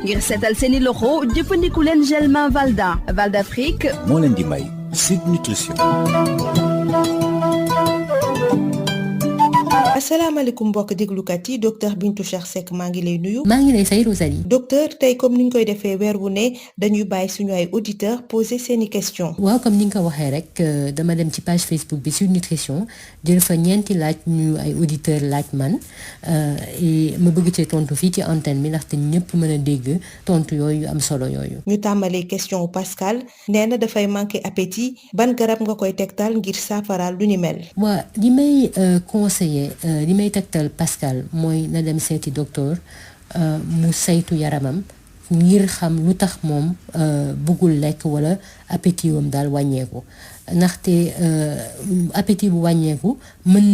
ngir seetal seeni loxo jëfandiku leen gel main Valda Val d'Afrique moo leen di may Sud Nutrition. asalaamaaleykum mbokk déglukat yi docteur Bintou Cheikh Seck maa ngi lay nuyu. maa ngi lay fay Rosalie. docteur tey comme ni ñu koy defee weer wu ne dañuy bàyyi suñu ay auditeurs poser seeni questions. waaw comme ni nga ko waxee rek dama dem ci page Facebook bi Sud Nutrition jël fa ñeenti laaj ñu ay auditeurs laaj man ma bëgg ci tontu fii ci antenne bi ndaxte ñëpp mën a dégg tontu yooyu am solo yooyu. ñu tàmbalee question Pascal nee na dafay manqué appétit ban garab nga koy tegtal ngir saafaraal lu ni mel. waaw li may conseiller. li may tegtal Pascal mooy na dem seeti docteur mu saytu yaramam ngir xam lu tax moom bëggul lekk wala appétit wam daal wàññeeku ndaxte appétit bu wàññeeku mën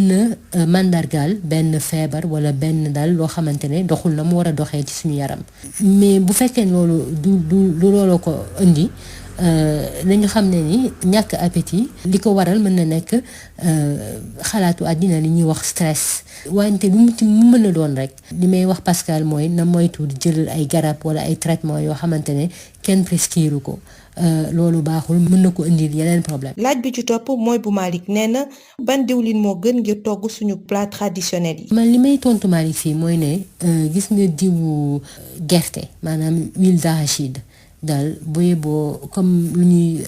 na màndargaal benn feebar wala benn daal loo xamante ne doxul na mu war a doxee ci suñu yaram mais bu fekkee loolu du looloo ko indi nañu xam ne ni ñàkk appétit li ko waral mën na nekk xalaatu àddina li ñuy wax stress wante lu mu mën a doon rek li may wax Pascal mooy na moytu jël ay garab wala ay traitement yoo xamante ne kenn prescrire ko loolu baaxul mën na ko indil yeneen problème. laaj bi ci topp mooy bu Malick nee na ban diwlin moo gën ngir togg suñu plat traditionnel yi. man li may tontu Malick fii mooy ne gis nga diwu gerte maanaam huile d'arachide daal booy boo comme lu ñuy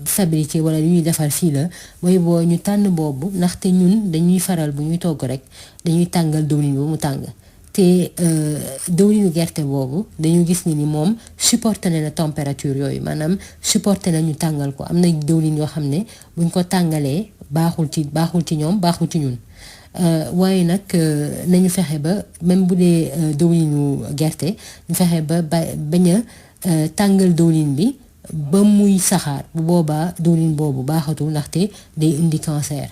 fabriquer wala lu ñuy defar fii la booy boo ñu tànn boobu ndaxte ñun dañuy faral bu ñuy togg rek dañuy tàngal diwlin bu mu tàng te diwlinu gerte boobu dañu gis ni moom supporté na température yooyu maanaam supporté na ñu tàngal ko am na diwlin yoo xam ne buñ ko tàngalee baaxul ci ñoom baaxul ci ñun waaye nag nañu fexe ba même bu dee diwlinu gerte ñu fexe ba bañ a tàngal diwlin bi ba muy saxaar bu boobaa diwlin boobu baaxatul ndaxte day indi cancer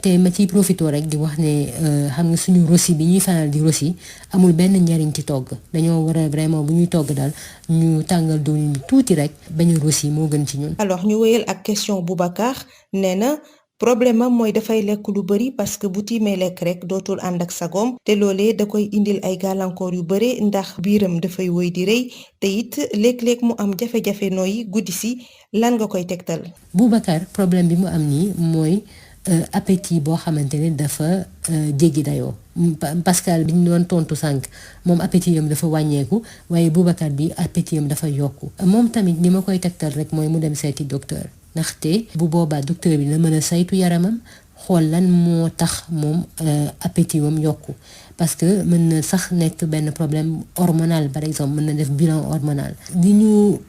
te ma ciy profité rek di wax ne xam nga suñu rosi bi ñuy faral di rosi amul benn njariñ ci togg dañoo war a vraiment bu ñuy togg daal ñu tàngal diwlin bi tuuti rek bañ a rosi moo gën ci ñun. alors ñu wéyal ak question Boubacar nee na problème am mooy dafay lekk lu bari parce que bu tiimee lekk rek dootul ànd ak sagoom te loolee da koy indil ay gàllankoor yu bare ndax biiram dafay woy di rëy te it léeg-léeg mu am jafe-jafe nooyi guddi si lan nga koy tegtal. Boubacar problème bi mu am nii mooy appétit boo xamante ne dafa jéggi dayoo Pascal bi ñu doon tontu sànq moom appétit yam dafa wàññeeku waaye Boubacar bi appétit yam dafa yokku moom tamit li ma koy tegtal rek mooy mu dem seeti docteur. ndaxte bu boobaa docteur bi na mën a saytu yaramam xool lan moo tax moom appétit wam yokku parce que mën na sax nekk benn problème hormonal par exemple mën na def bilan hormonal li ñu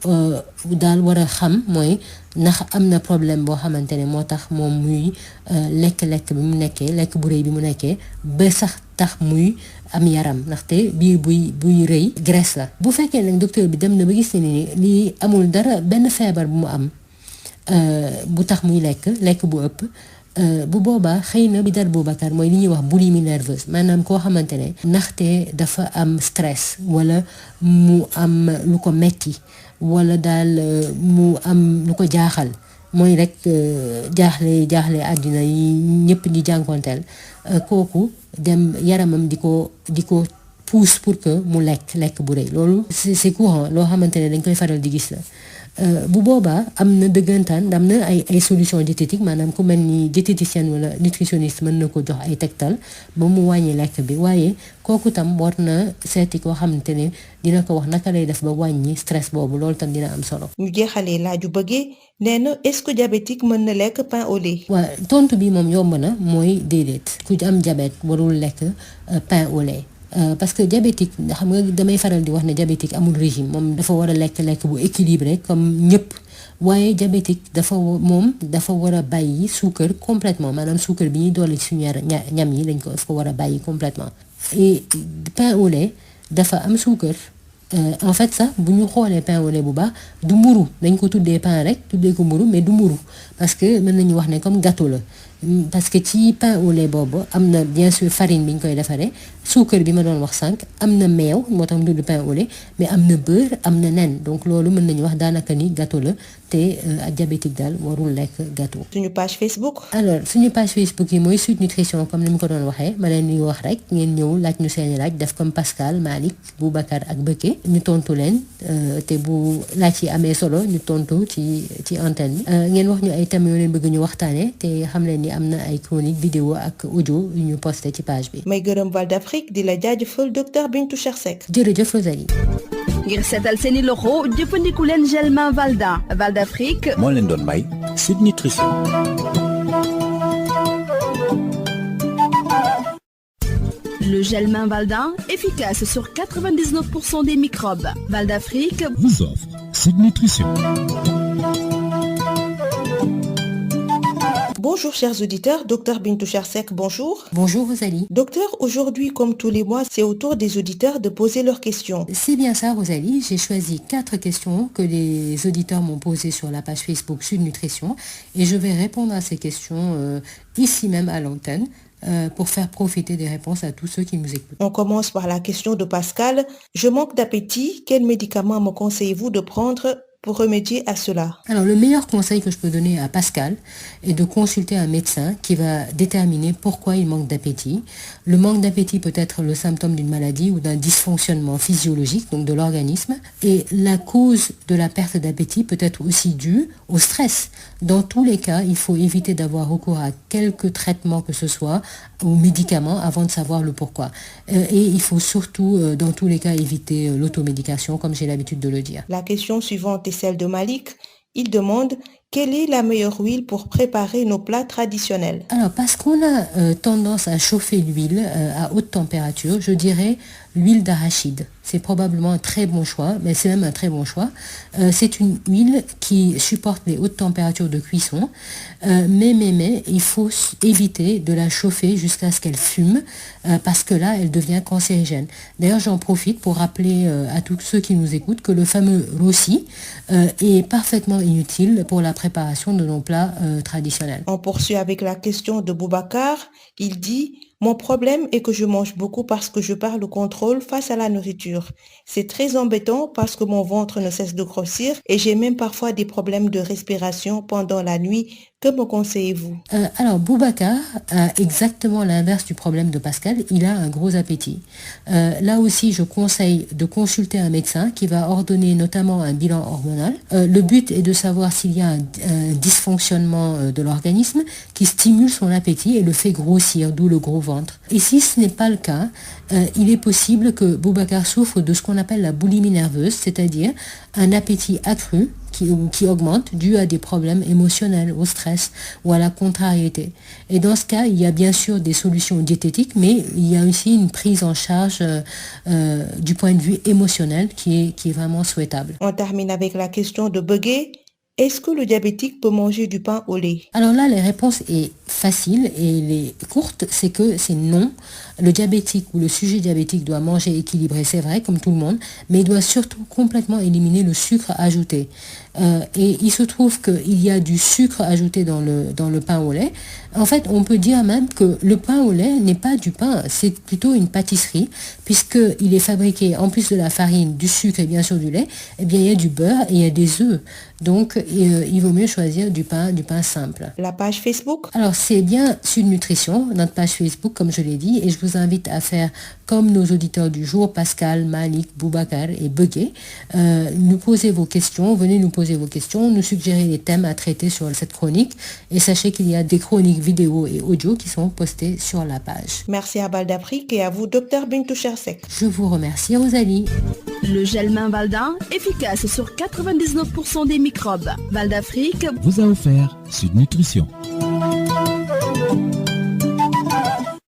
daal war a xam mooy ndax am na problème boo xamante ne moo tax moom muy lekk-lekk bi mu nekkee lekk bu rëy bi mu nekkee ba sax tax muy am yaram ndaxte biir buy rëy graisse la bu fekkee nag docteur bi dem na ba gis ne ni lii amul dara benn feebar bu mu am bu tax muy lekk bu ëpp bu boobaa xëy na bi dal Boubacar mooy li ñuy wax boulimie nerveuse maanaam koo xamante ne ndaxte dafa am stress wala mu am lu ko metti wala daal mu am lu ko jaaxal mooy rek jaaxle àddina yi ñëpp di jànkonteel kooku dem yaramam di ko pousse pour que mu lekk bu rëy loolu c'est courant loo xamante ne dañ koy faral di gis la bu boobaa am na dëggantaan am na ay solution diététique maanaam ku mel ni diététicienne wala nutritionniste mën na ko jox ay tegtal ba mu wàññi lekk bi waaye kooku tam war na seeti koo xamante ne dina ko wax naka lay def ba wàññi stress boobu loolu tam dina am solo. ñu jeexalee laaju bëggee nee na est-ce que diabétique mën na lekk pain au lait. waaw tontu bi moom yomb na mooy déedéet ku am diabète warul lekk pain au lait. Parce que diabétique xam nga damay faral di wax ne diabétique amul régime moom dafa war a lekk bu équilibré comme ñëpp waaye diabétique dafa war a bàyyi suukar complètement maanaam suukar bi ñuy dolli ci suñu ñam yi dafa ko war a bàyyi complètement et pain au lait dafa am suukar en fait sax bu ñu xoolee pain au lait bu baax du mburu dañ ko tuddee pain rek tuddee ko mburu mais du mburu parce que mën nañu wax ne comme gâteau la parce que ci pain au lait boobu am na bien sûr farine bi ñu koy defaree suukar bi ma doon wax sànq am na meew moo tax mu tudd pain au lait mais am na beurre am na nen donc loolu mën nañu wax daanaka ni gâteau la te diabétique daal warul lekk gâteau. suñu page Facebook. alors suñu page Facebook yi mooy Sud Nutrition comme ni mu ko doon waxee ma leen di wax rek ngeen ñëw laaj ñu seeni laaj def comme Pascal Malick Boubacar ak Bëkke ñu tontu leen te bu laaj yi amee solo ñu tontu ci antenne bi ngeen wax ñu ay thèmes yoo leen bëgg ñu waxtaanee te xam leen ni am na ay chronique vidéo ak audio yu ñu posté ci page bi. may gërëm Val d'Afrique di la jaajëfal docteur Bintou Cheikh Seck. jërëjëf Rosalie. ngir seetal seeni loxo jëfandiku leen gel main Valda Val d'Afrique moo leen doon may Sud Nutrition. Le gel main Valda, efficace sur 99% des microbes. Val d'Afrique vous offre Sud Nutrition. Bonjour chers auditeurs, docteur Bintou Cheikh Seck, bonjour. Bonjour Rosalie. Docteur, aujourd'hui comme tous les mois, c'est au tour des auditeurs de poser leurs questions. C'est bien ça Rosalie, j'ai choisi 4 questions que les auditeurs m'ont posées sur la page Facebook Sud Nutrition et je vais répondre à ces questions ici même à l'antenne. Pour faire profiter des réponses à tous ceux qui nous écoutent. On commence par la question de Pascal. Je manque d'appétit. Quel médicament me conseillez-vous de prendre pour remédier à cela? Alors, le meilleur conseil que je peux donner à Pascal est de consulter un médecin qui va déterminer pourquoi il manque d'appétit. Le manque d'appétit peut être le symptôme d'une maladie ou d'un dysfonctionnement physiologique, donc de l'organisme. Et la cause de la perte d'appétit peut être aussi due au stress. Dans tous les cas, il faut éviter d'avoir recours à quelque traitement que ce soit ou médicaments avant de savoir le pourquoi. Et il faut surtout, dans tous les cas, éviter l'automédication, comme j'ai l'habitude de le dire. La question suivante est celle de Malik. Il demande quelle est la meilleure huile pour préparer nos plats traditionnels? Alors, parce qu'on a tendance à chauffer l'huile à haute température, je dirais l'huile d'arachide. C'est probablement un très bon choix, mais c'est même un très bon choix. C'est une huile qui supporte les hautes températures de cuisson, mais il faut éviter de la chauffer jusqu'à ce qu'elle fume, parce que là, elle devient cancérigène. D'ailleurs, j'en profite pour rappeler à tous ceux qui nous écoutent que le fameux roussi est parfaitement inutile pour la préparation de nos plats traditionnels. On poursuit avec la question de Boubacar. Il dit: mon problème est que je mange beaucoup parce que je perds le contrôle face à la nourriture. C'est très embêtant parce que mon ventre ne cesse de grossir et j'ai même parfois des problèmes de respiration pendant la nuit. Que me conseillez-vous? Alors, Boubacar a exactement l'inverse du problème de Pascal. Il a un gros appétit. Là aussi, je conseille de consulter un médecin qui va ordonner notamment un bilan hormonal. Le but est de savoir s'il y a un dysfonctionnement de l'organisme qui stimule son appétit et le fait grossir, d'où le gros ventre. Et si ce n'est pas le cas, il est possible que Boubacar souffre de ce qu'on appelle la boulimie nerveuse, c'est-à-dire un appétit accru qui augmente dû à des problèmes émotionnels, au stress ou à la contrariété. Et dans ce cas, il y a bien sûr des solutions diététiques, mais il y a aussi une prise en charge du point de vue émotionnel qui est vraiment souhaitable. On termine avec la question de Begué. Est-ce que le diabétique peut manger du pain au lait? Alors là, la réponse est facile et elle est courte, c'est que c'est non. Le diabétique ou le sujet diabétique doit manger équilibré, c'est vrai, comme tout le monde, mais il doit surtout complètement éliminer le sucre ajouté. Et il se trouve qu'il y a du sucre ajouté dans le pain au lait. En fait, on peut dire même que le pain au lait n'est pas du pain, c'est plutôt une pâtisserie, puisqu'il est fabriqué, en plus de la farine, du sucre et bien sûr du lait, eh bien, il y a du beurre et il y a des œufs. Donc, il vaut mieux choisir du pain simple. La page Facebook? Alors, c'est bien Sud Nutrition, notre page Facebook, comme je l'ai dit, et je vous invite à faire comme nos auditeurs du jour, Pascal, Malik, Boubacar et Begué. Nous poser vos questions, venez nous poser vos questions, nous suggérer les thèmes à traiter sur cette chronique, et sachez qu'il y a des chroniques vidéo et audio qui sont postées sur la page. Merci à Val d'Afrique et à vous, docteur Bintou Cheikh Seck. Je vous remercie, Rosalie. Le gel main Valda, efficace sur 99% des microbes. Val d'Afrique vous a offert Sud Nutrition.